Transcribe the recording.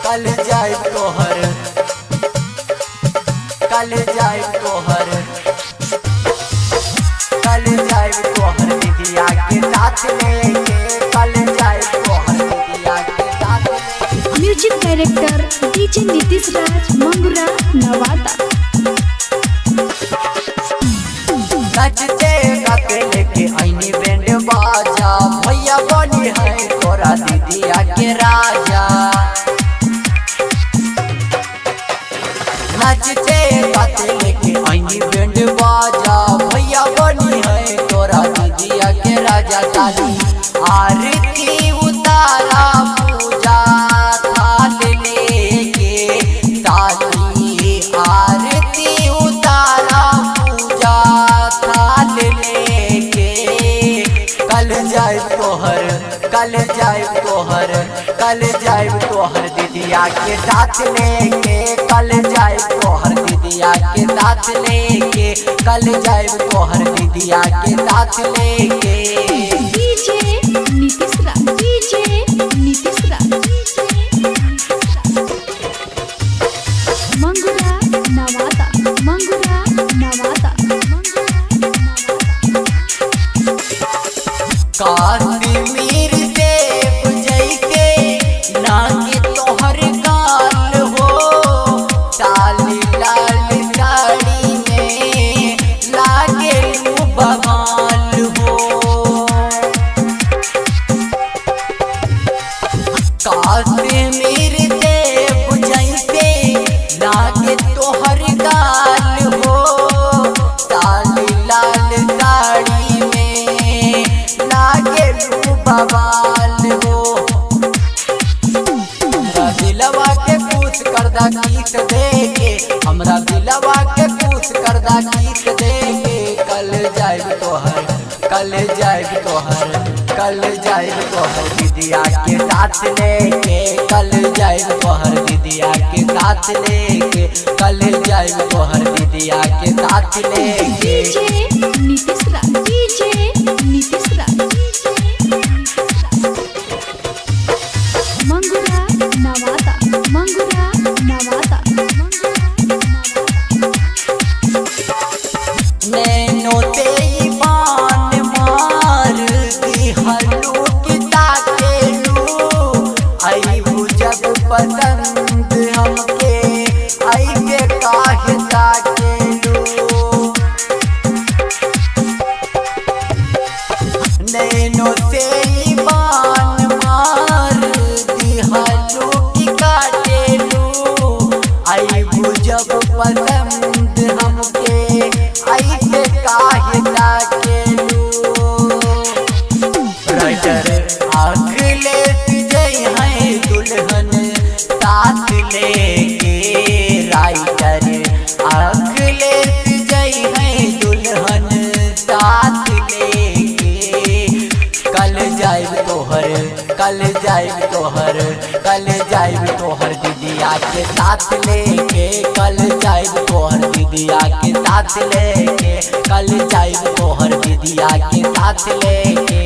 कल जाए तोहर, कल जाए तोहर, कल जाए तोहर दीदिया के साथ लेके, कल जाए तोहर दीदिया के साथ लेके। म्यूजिक डायरेक्टर डीजे नीतीश राज मंगुरा नवादा। नचते गाते लेके आईनी बैंड बाजा, भैया बनी है तोरा दीदिया के राजा। नचते गाते लेके आईनी बैंड बाजा, भैया बनी है तोरा दीदिया के राजा। ताली आरती उतारा पूजा थाल लेके, ताली आरती उतारा पूजा थाल लेके। कल जाए तोहर, कल जाए तोहर, कल जाए तोहर दीदिया के साथ लेके, कल जाए तोहर दीदिया के साथ लेके, कल जाए तोहर दीदिया के साथ लेके। डीजे नीतीश राज, डीजे नीतीश राज, मंगुरा नवादा, मंगुरा नवादा, मंगुरा काश्मीर से बुझई के नागे तोहर गाल हो, साली लाल साड़ी में लागे बवाल हो। काश्मीर से बुझई के नागे तोहर गाल हो, साली लाल साड़ी में लागे बवाल हो। हमरा दिलवा के पूछ करदा गीत देके, हमरा दिलवा के पूछ करदा गीत देके। कल जाए तोहर, कल जाए तोहर, कल जाए तोहर दीदिया के साथ लेके, कल जाए तोहर दीदिया के साथ लेके, कल जाए तोहर दीदिया के साथ लेके। डीजे नीतीश राज, डीजे नीतीश राज, मंगुरा नवादा, मंगुरा नवादा, मंगुरा नवादा। नैनो तेरी बान मार दी हल्लू की ताकेलू, आई जब पसंद हमके, आई के काहे ताकेलू। नैनो तेरी बान मार दी हल्लू की काटेलू, आई जब पसंद हमके, आई के काहे ताकेलू। राइटर अखिलेश जय है दुल्हन साथ लेके, राइटर अखिलेश जय है दुल्हन साथ लेके। कल जाए तोहर, कल जाए तोहर, कल जाए तोहर दीदिया के साथ लेके, कल जाए तोहर दीदिया के साथ लेके, कल जाए तोहर दीदिया के साथ लेके।